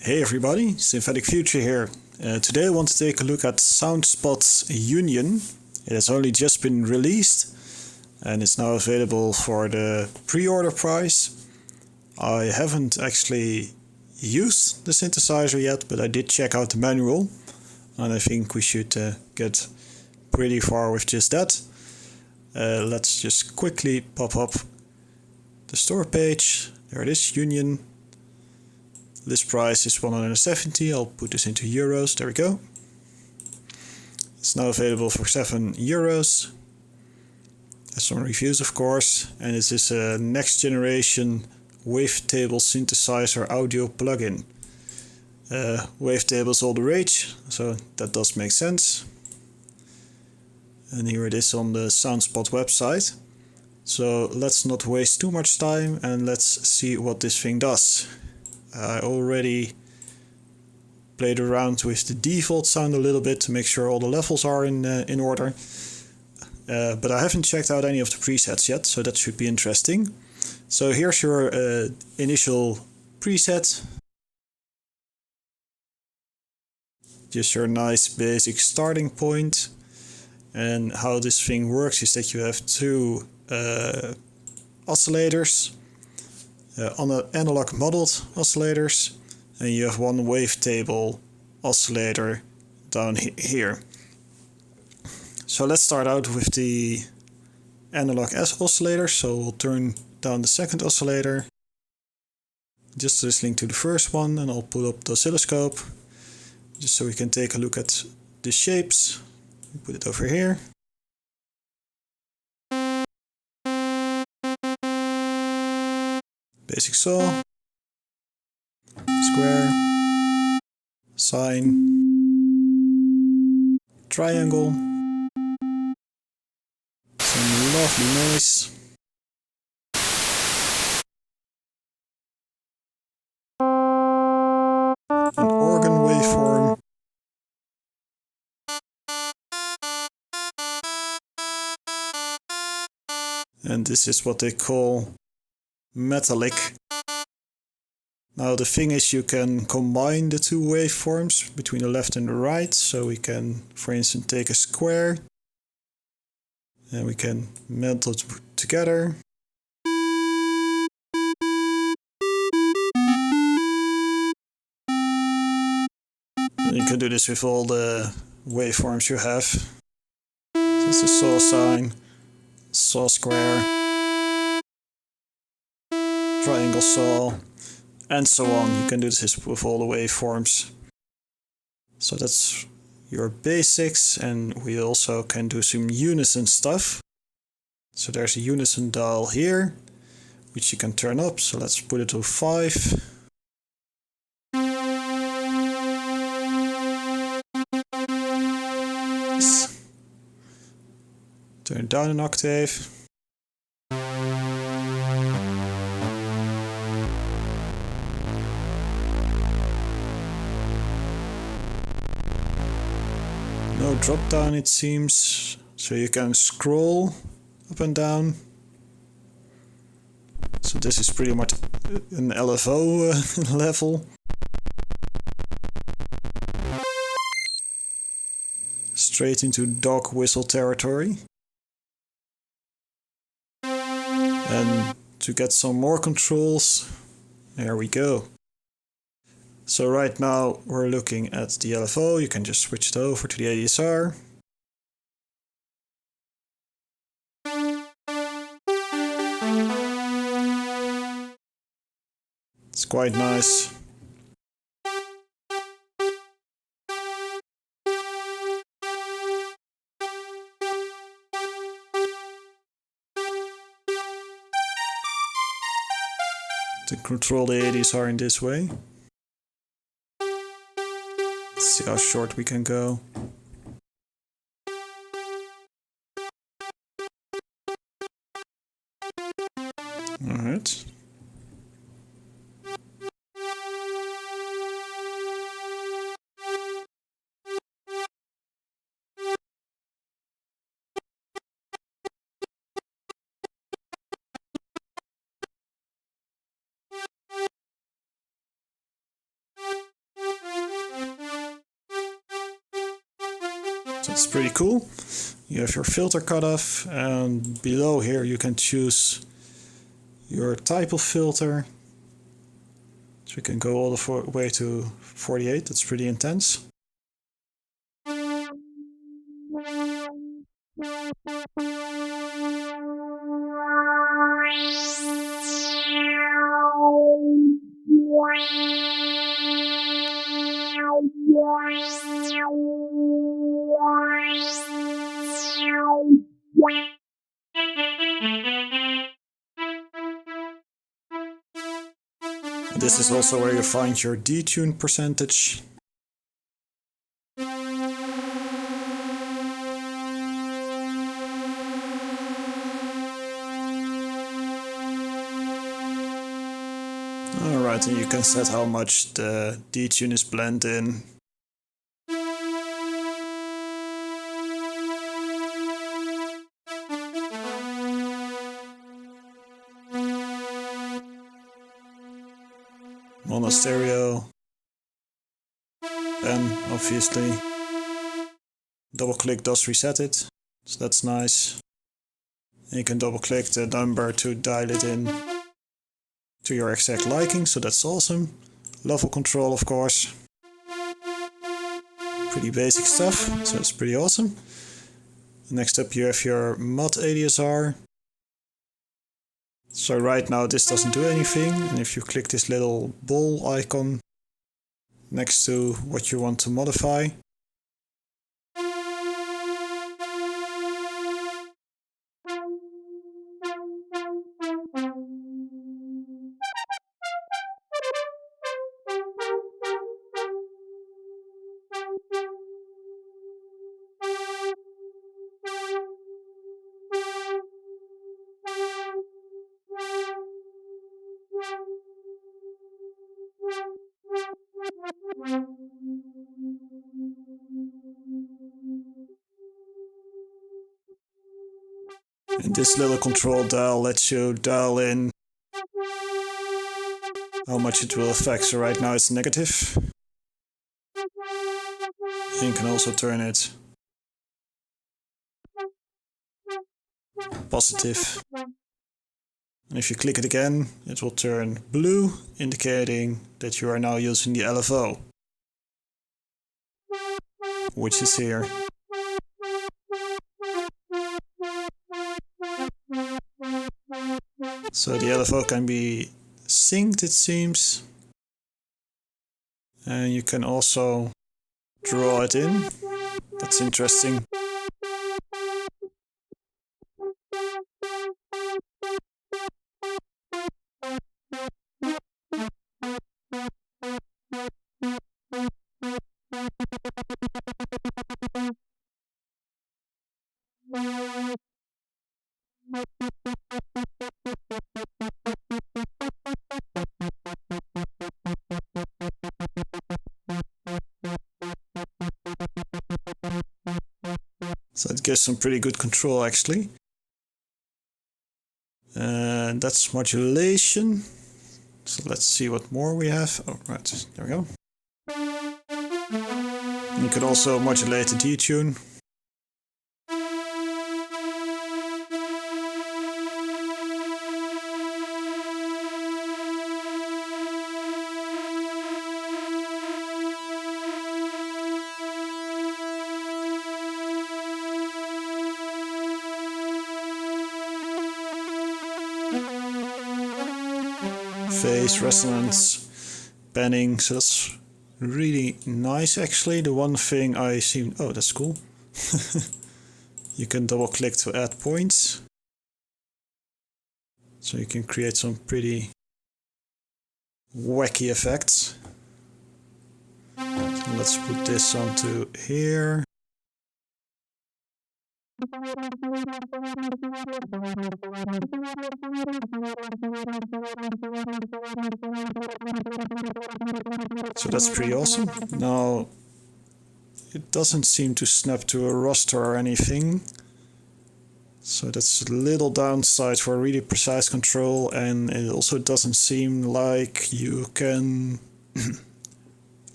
Hey everybody, Synthetic Future here. Today I want to take a look at Soundspot Union. It has only just been released and it's now available for the pre-order price. I haven't actually used the synthesizer yet, but I did check out the manual and I think we should get pretty far with just that. Let's just quickly pop up the store page. There it is, Union. List price is 170. I'll put this into euros. There we go. It's now available for €7. There's some reviews, of course, and this is a next generation Wavetable synthesizer audio plugin. Wavetable is all the rage, so that does make sense. And here it is on the Soundspot website. So let's not waste too much time and let's see what this thing does. I already played around with the default sound a little bit to make sure all the levels are in order. But I haven't checked out any of the presets yet, so that should be interesting. So here's your initial preset. Just your nice basic starting point. And how this thing works is that you have two oscillators. On an analog modeled oscillators, and you have one wavetable oscillator down here. So let's start out with the analog oscillator. So we'll turn down the second oscillator, just listening to the first one, and I'll pull up the oscilloscope just so we can take a look at the shapes. Put it over here. Basic saw, square, sine, triangle, some lovely noise, an organ waveform, and this is what they call metallic. Now the thing is, you can combine the two waveforms between the left and the right. So we can, for instance, take a square and we can melt it together. And you can do this with all the waveforms you have. So it's the saw sine, saw square, triangle saw, and so on. You can do this with all the waveforms. So that's your basics, and we also can do some unison stuff. So there's a unison dial here, which you can turn up. So let's put it to 5. Turn it down an octave. No drop down, it seems, so you can scroll up and down. So this is pretty much an LFO level. Straight into dog whistle territory. And to get some more controls, there we go. So right now we're looking at the LFO. You can just switch it over to the ADSR. It's quite nice. To control the ADSR in this way. Let's see how short we can go. Alright. So it's pretty cool. You have your filter cutoff, and below here you can choose your type of filter. So you can go all the way to 48. That's pretty intense. And this is also where you find your detune percentage. Alright, and you can set how much the detune is blend in. Mono stereo. Then obviously double click does reset it, so that's nice. And you can double click the number to dial it in to your exact liking, so that's awesome. Level control, of course. Pretty basic stuff, so it's pretty awesome. Next up you have your mod ADSR. So right now this doesn't do anything, and if you click this little ball icon next to what you want to modify, and this little control dial lets you dial in how much it will affect. So right now it's negative. And you can also turn it positive. And if you click it again, it will turn blue, indicating that you are now using the LFO, which is here. So the LFO can be synced, it seems. And you can also draw it in. That's interesting. So it gives some pretty good control actually. And that's modulation. So let's see what more we have. Oh, right, there we go. You could also modulate the detune. Phase, resonance, panning, so that's really nice actually. The one thing I see, oh that's cool. You can double click to add points. So you can create some pretty wacky effects. So let's put this onto here. So that's pretty awesome. Now, it doesn't seem to snap to a raster or anything. So that's a little downside for really precise control, and it also doesn't seem like you can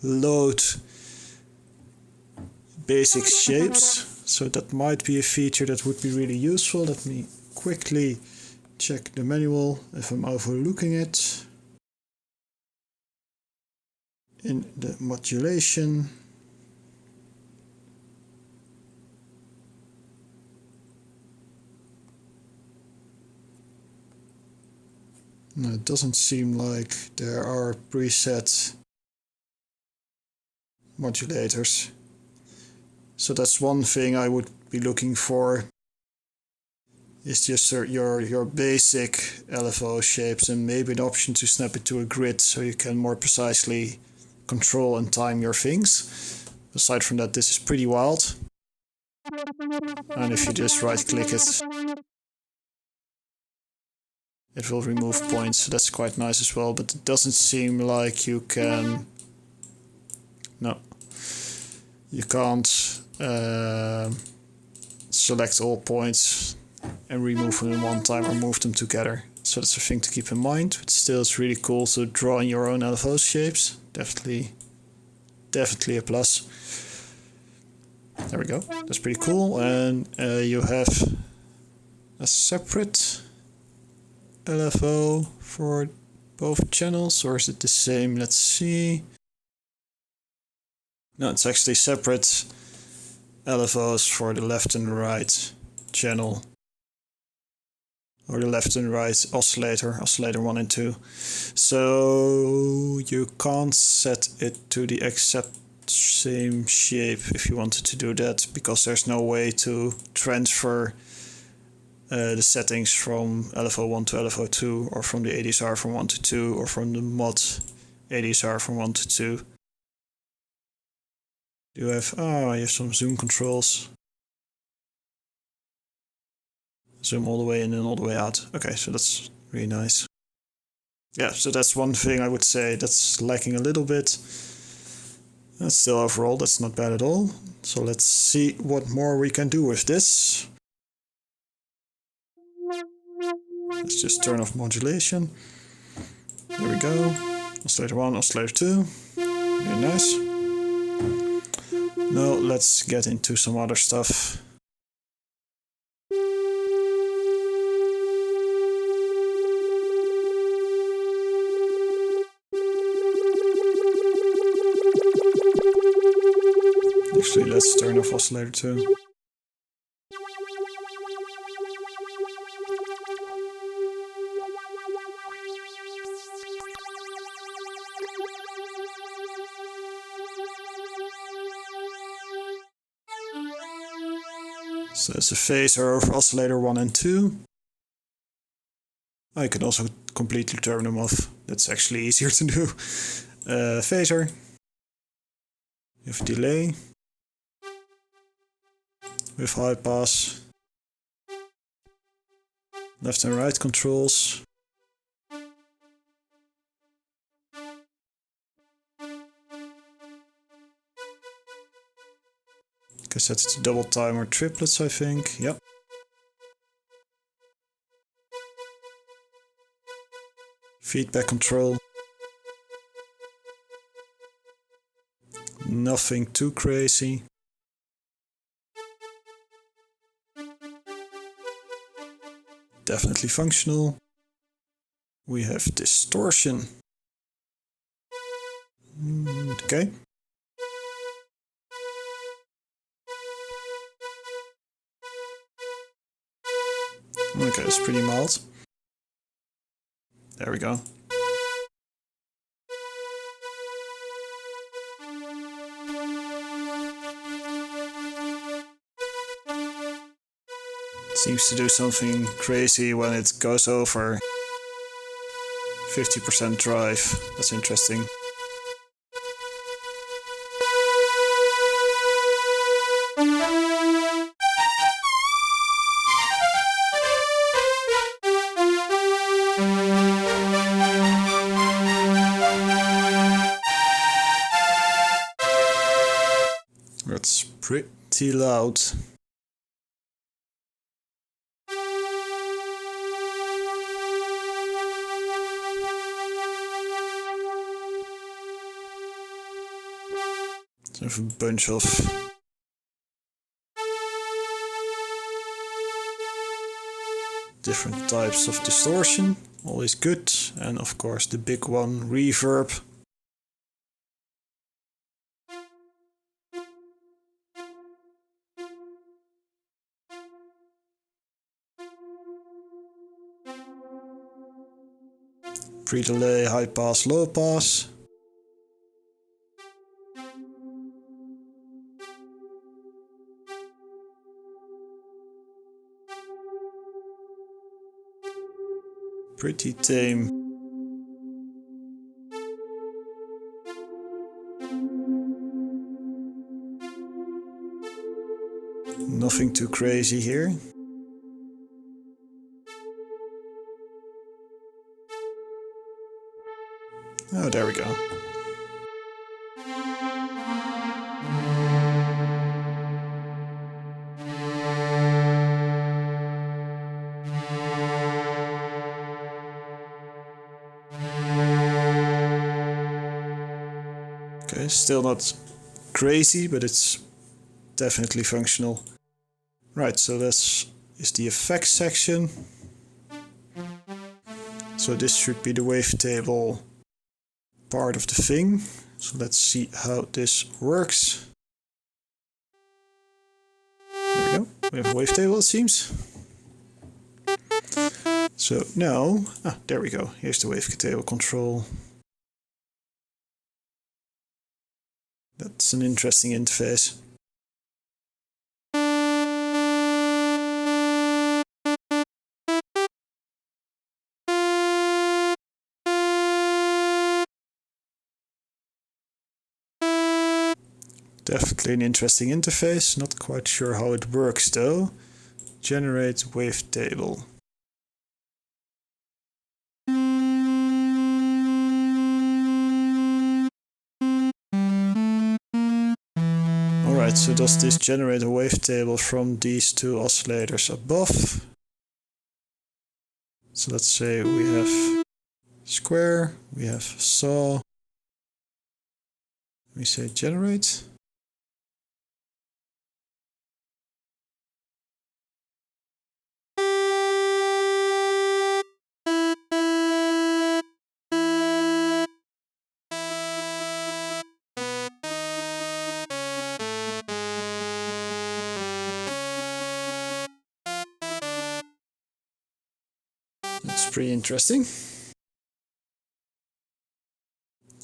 load basic shapes. So that might be a feature that would be really useful. Let me quickly check the manual if I'm overlooking it. In the modulation. No, it doesn't seem like there are preset modulators. So that's one thing I would be looking for. Is just your basic LFO shapes and maybe an option to snap it to a grid so you can more precisely control and time your things. Aside from that, this is pretty wild. And if you just right click it, it will remove points, so that's quite nice as well, but it doesn't seem like you can... No. You can't select all points and remove them in one time or move them together. So that's a thing to keep in mind, but still it's really cool to draw in your own LFO shapes. Definitely a plus. There we go, that's pretty cool. And you have a separate LFO for both channels, or is it the same? Let's see. No, it's actually separate LFOs for the left and right channel, or the left and right oscillator 1 and 2. So you can't set it to the exact same shape if you wanted to do that, because there's no way to transfer the settings from LFO 1 to LFO 2, or from the ADSR from 1 to 2, or from the mod ADSR from 1 to 2. You have some zoom controls. Zoom all the way in and all the way out. Okay, so that's really nice. Yeah, so that's one thing I would say that's lacking a little bit. Still overall, that's not bad at all. So let's see what more we can do with this. Let's just turn off modulation. There we go. Oscillator 1, oscillator 2. Very nice. Now let's get into some other stuff. Actually, let's turn off oscillator 2. So it's a phaser of oscillator 1 and 2. I can also completely turn them off. That's actually easier to do. Phaser. You have delay. With high pass. Left and right controls. I set it to double time or triplets, I think. Yep. Feedback control. Nothing too crazy. Definitely functional. We have distortion. Okay. Okay, it's pretty mild. There we go. Seems to do something crazy when it goes over 50% drive. That's interesting. That's pretty loud. So I have a bunch of different types of distortion, always good, and of course the big one, reverb. Pre-delay, high pass, low pass. Pretty tame. Nothing too crazy here. Oh, there we go. Okay, still not crazy, but it's definitely functional. Right, so this is the effects section. So this should be the wavetable part of the thing. So let's see how this works. There we go. We have a wavetable, it seems. So now, there we go. Here's the wavetable control. That's an interesting interface. Definitely an interesting interface. Not quite sure how it works though. Generate wavetable. Alright, so does this generate a wavetable from these two oscillators above? So let's say we have square, we have saw. We say generate. That's pretty interesting.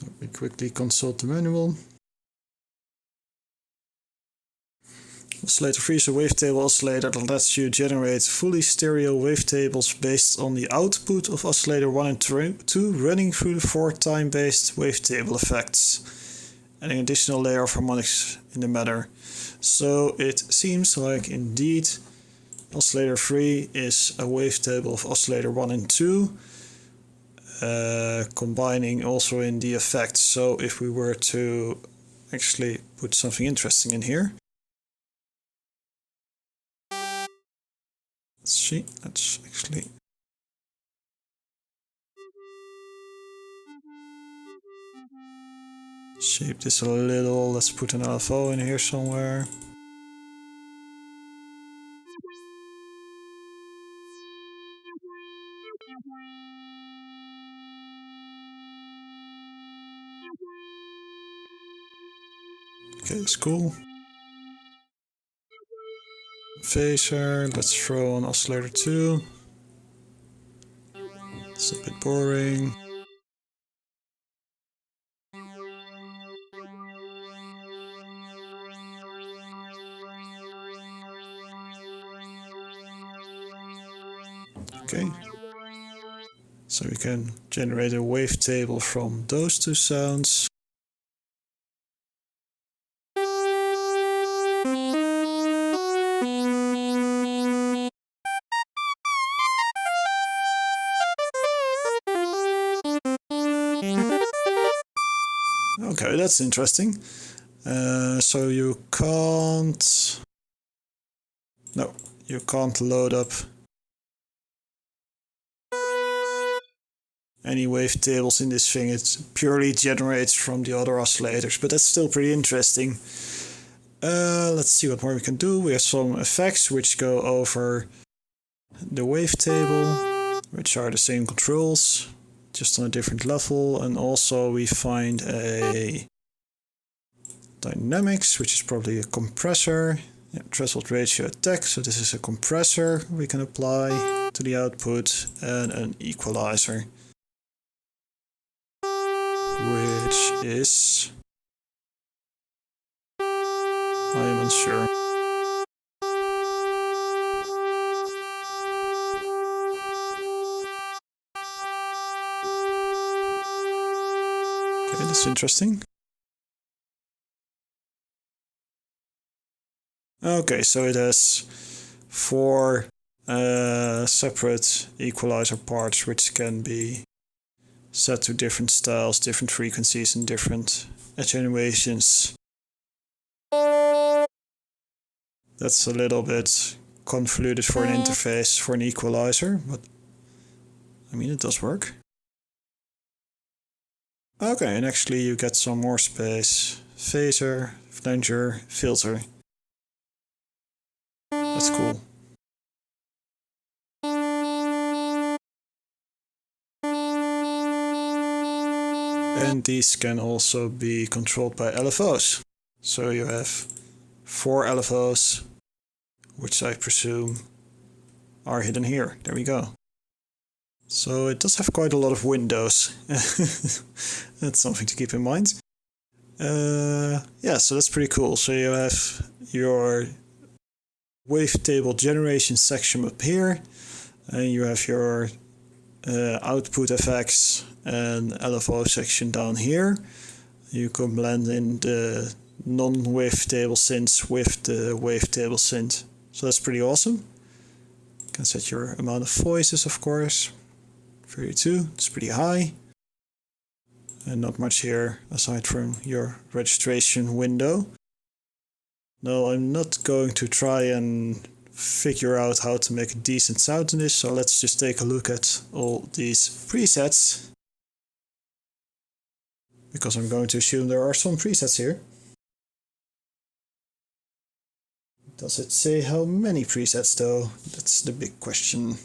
Let me quickly consult the manual. Oscillator 3 is a wavetable oscillator that lets you generate fully stereo wavetables based on the output of oscillator 1 and 2 running through the 4 time-based wavetable effects and an additional layer of harmonics in the matter. So it seems like indeed oscillator 3 is a wavetable of oscillator 1 and 2, combining also in the effects. So if we were to actually put something interesting in here, let's see, let's actually shape this a little. Let's put an LFO in here somewhere. Okay, that's cool. Phaser, let's throw on oscillator 2. It's a bit boring. Okay. So we can generate a wavetable from those two sounds. Okay, that's interesting. So you can't... No, you can't load up any wavetables in this thing. It purely generates from the other oscillators, but that's still pretty interesting. Let's see what more we can do. We have some effects which go over the wavetable, which are the same controls, just on a different level, and also we find a dynamics, which is probably a compressor, threshold ratio attack, so this is a compressor we can apply to the output, and an equalizer, which is, I am unsure. Okay, that's interesting. Okay, so it has 4 separate equalizer parts which can be set to different styles, different frequencies, and different attenuations. That's a little bit convoluted for an interface for an equalizer, but I mean it does work. Okay, and actually you get some more space. Phaser, flanger, filter. That's cool. And these can also be controlled by LFOs. So you have 4 LFOs, which I presume are hidden here. There we go. So it does have quite a lot of windows. That's something to keep in mind. Yeah, so that's pretty cool. So you have your Wavetable Generation section up here, and you have your output effects and LFO section down here. You can blend in the non-wavetable synths with the wavetable synth. So that's pretty awesome. You can set your amount of voices, of course. 32, it's pretty high. And not much here aside from your registration window. No, I'm not going to try and figure out how to make a decent sound in this, so let's just take a look at all these presets. Because I'm going to assume there are some presets here. Does it say how many presets though? That's the big question.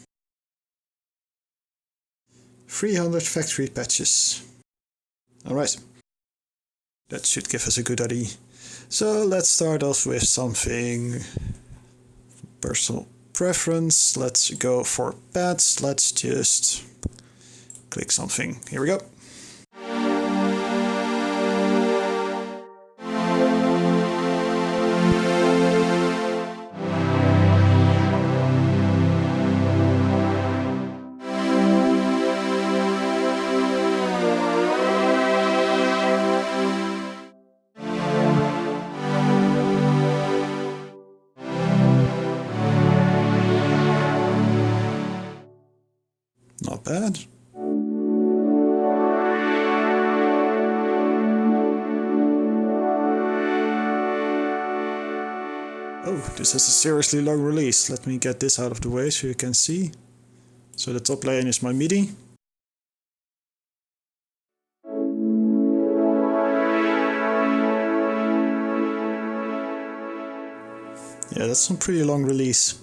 300 factory patches. Alright. That should give us a good idea. So let's start off with something personal preference. Let's go for pads. Let's just click something. Here we go. Not bad. Oh, this has a seriously long release. Let me get this out of the way so you can see. So the top lane is my MIDI. Yeah, that's some pretty long release.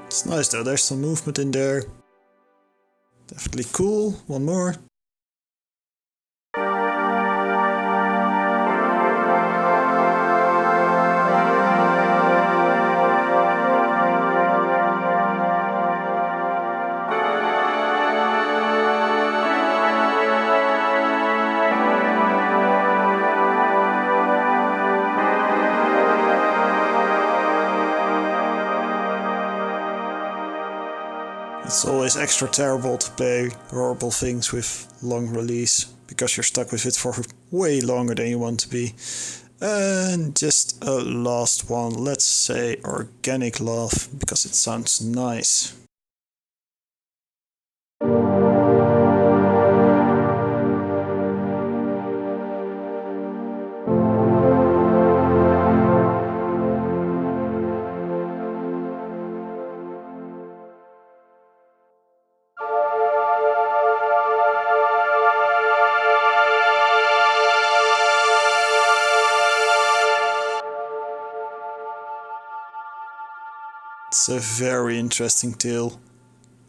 It's nice though, there's some movement in there. Definitely cool. One more. It's always extra terrible to play horrible things with long release, because you're stuck with it for way longer than you want to be. And just a last one, let's say Organic Love, because it sounds nice. It's a very interesting tail.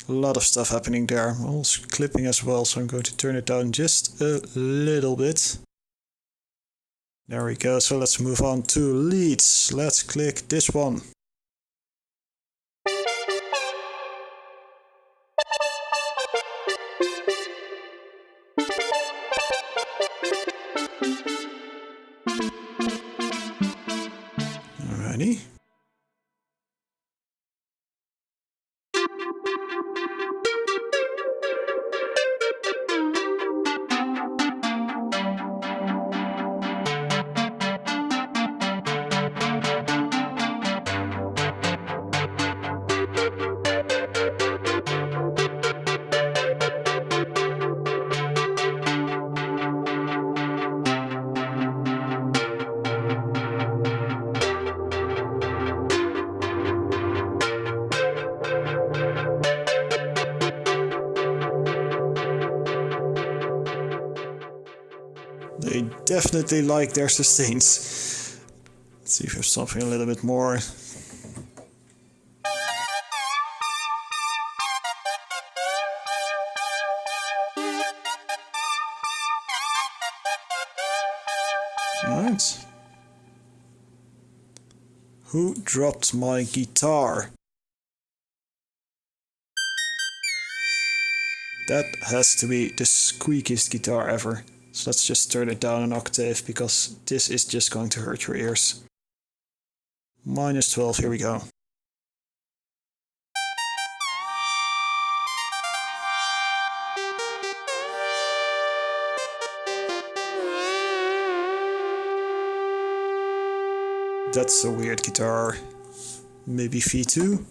A lot of stuff happening there. Also clipping as well, so I'm going to turn it down just a little bit. There we go, so let's move on to leads. Let's click this one. Alrighty. They definitely like their sustains. Let's see if we have something a little bit more. Alright. Who dropped my guitar? That has to be the squeakiest guitar ever. So let's just turn it down an octave, because this is just going to hurt your ears. -12, here we go. That's a weird guitar. Maybe V2?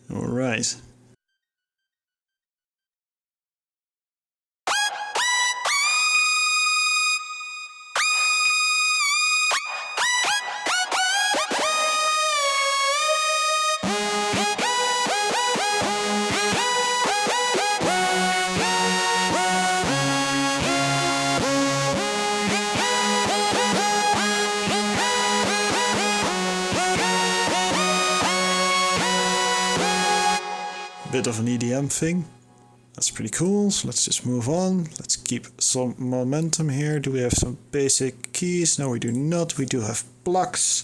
All right. Bit of an EDM thing. That's pretty cool, so let's just move on. Let's keep some momentum here. Do we have some basic keys? No, we do not. We do have plugs.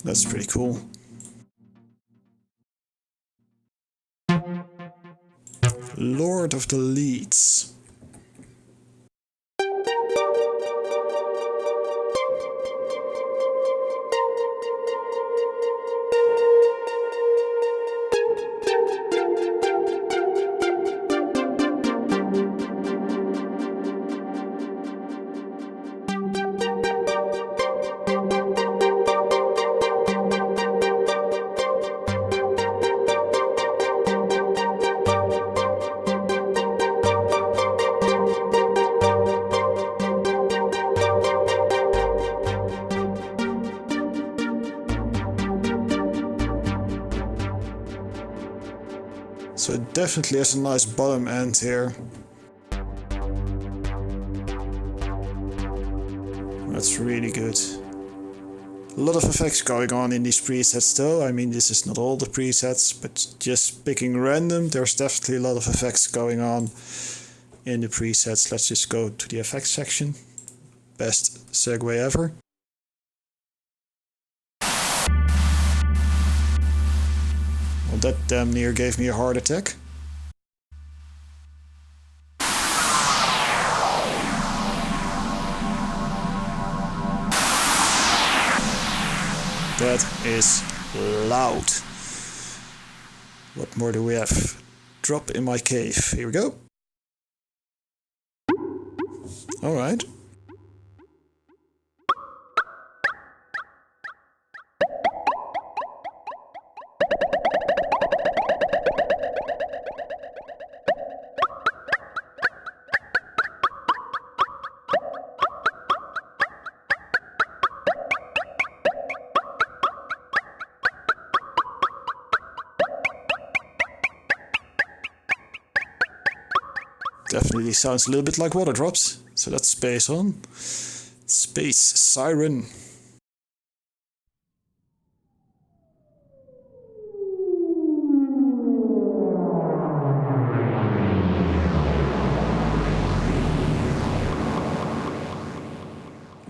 That's pretty cool. Lord of the Leads. So it definitely has a nice bottom end here. That's really good. A lot of effects going on in these presets though. I mean, this is not all the presets, but just picking random, there's definitely a lot of effects going on in the presets. Let's just go to the effects section. Best segue ever. Well, that damn near gave me a heart attack. That is loud. What more do we have? Drop in my cave. Here we go. Alright. Definitely sounds a little bit like water drops, so that's space on. Space siren.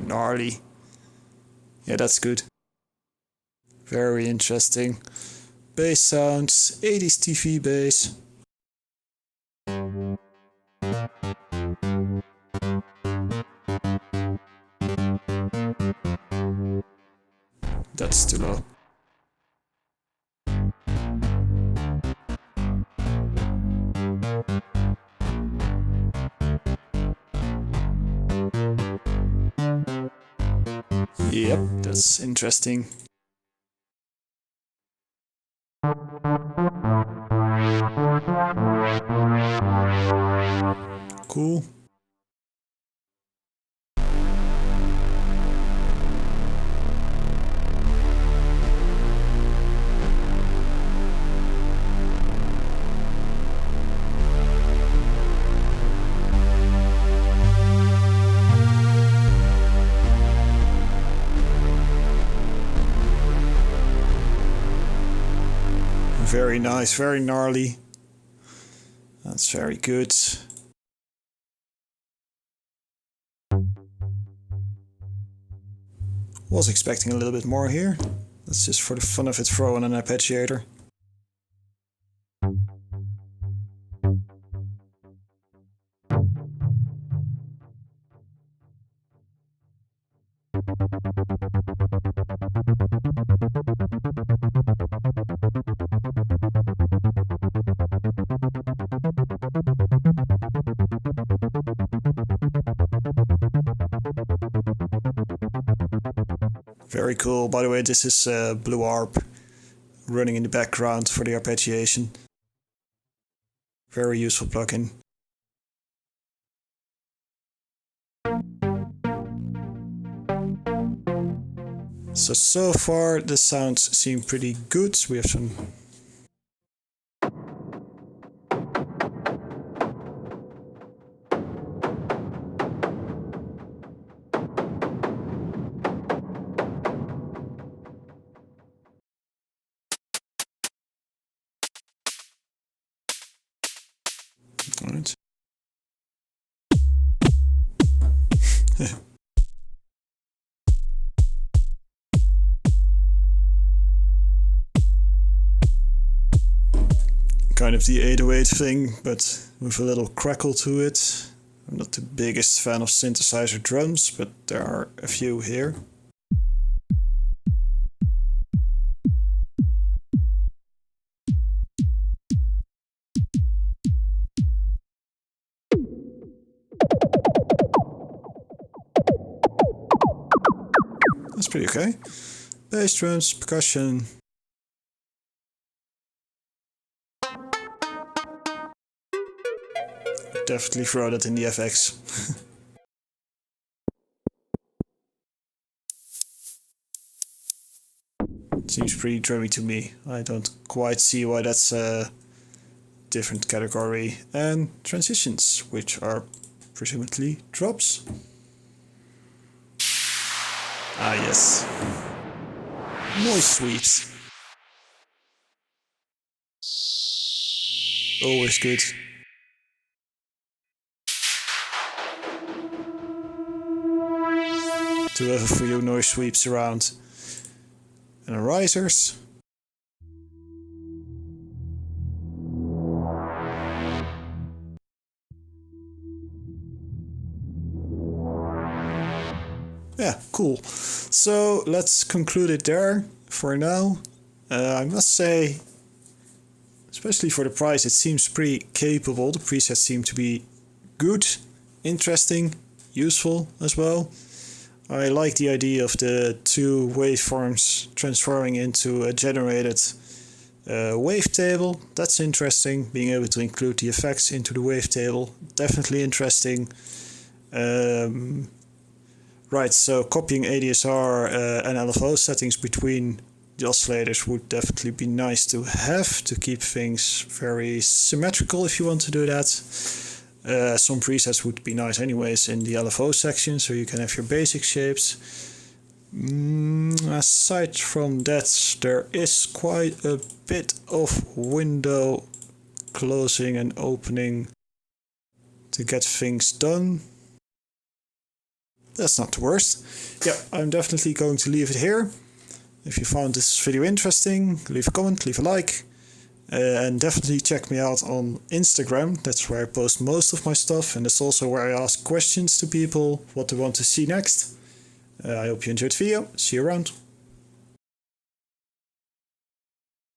Gnarly. Yeah, that's good. Very interesting. Bass sounds, 80s TV bass. That's too low. Yep, that's interesting. Cool. Very nice, very gnarly. That's very good. Was expecting a little bit more here. That's just for the fun of it, throw on an arpeggiator. Very cool. By the way, this is Blue Arp running in the background for the arpeggiation. Very useful plugin. So far the sounds seem pretty good. We have some Alright. Kind of the 808 thing, but with a little crackle to it. I'm not the biggest fan of synthesizer drums, but there are a few here. That's pretty okay. Bass drums, percussion. Definitely throw that in the FX. Seems pretty drummy to me. I don't quite see why that's a different category. And transitions, which are presumably drops. Ah yes. Noise sweeps. Always good. To have a few noise sweeps around. And risers. Yeah, cool. So let's conclude it there for now. I must say, Especially for the price, it seems pretty capable. The presets seem to be good, interesting, useful as well. I like the idea of the two waveforms transforming into a generated wavetable. That's interesting. Being able to include the effects into the wavetable, definitely interesting. Right, so copying ADSR and LFO settings between the oscillators would definitely be nice to have to keep things very symmetrical if you want to do that. Some presets would be nice anyways in the LFO section, so you can have your basic shapes. Aside from that, there is quite a bit of window closing and opening to get things done. That's not the worst. Yeah, I'm definitely going to leave it here. If you found this video interesting, leave a comment, leave a like. And definitely check me out on Instagram. That's where I post most of my stuff, and that's also where I ask questions to people, what they want to see next. I hope you enjoyed the video. See you around.